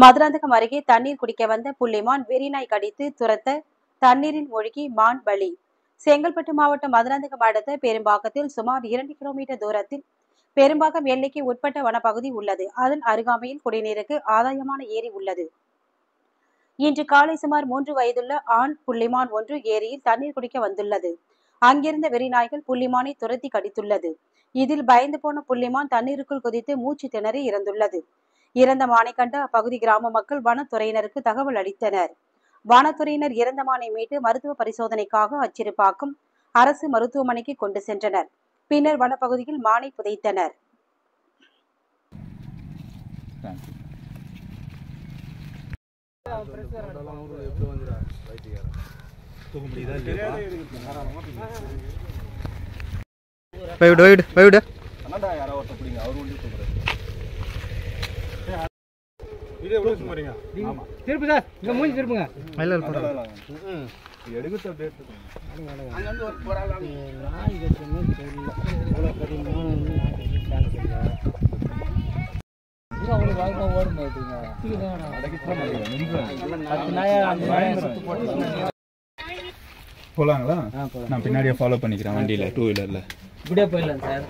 மதுராந்தகம் அருகே தண்ணீர் குடிக்க வந்த புள்ளிமான் வெறிநாய் கடித்து துரத்த தண்ணீரில் மூழ்கி மான் பலி. செங்கல்பட்டு மாவட்டம் மதுராந்தகம் அடுத்த பெரும்பாக்கத்தில் சுமார் 2 கிலோமீட்டர் தூரத்தில் பெரும்பாக்கம் எல்லைக்கு உட்பட்ட வனப்பகுதி உள்ளது. அதன் அருகாமையில் குடிநீருக்கு ஆதாயமான ஏரி உள்ளது. இன்று காலை சுமார் 3 வயதுள்ள ஆண் புள்ளிமான் ஒன்று ஏரியில் தண்ணீர் குடிக்க வந்துள்ளது. அங்கிருந்த வெறிநாய்கள் புள்ளிமானை துரத்தி கடித்துள்ளது. இதில் பயந்து போன புள்ளிமான் தண்ணீருக்குள் குதித்து மூச்சு திணறி இறந்துள்ளது. இறந்த மானை கண்ட அப்பகுதி கிராம மக்கள் வனத்துறையினருக்கு தகவல் அளித்தனர். வனத்துறையினர் இறந்த மானை மீட்டு மருத்துவ பரிசோதனைக்காக அச்சிறுபாக்கம் அரசு மருத்துவமனைக்கு கொண்டு சென்றனர். பின்னர் வனப்பகுதியில் மானை புதைத்தனர். போலாங்களா? நான் பின்னாடியே ஃபாலோ பண்ணிக்கிறேன் வண்டியில 2 வீலர்ல. இப்படியே போயிடலாம் சார்.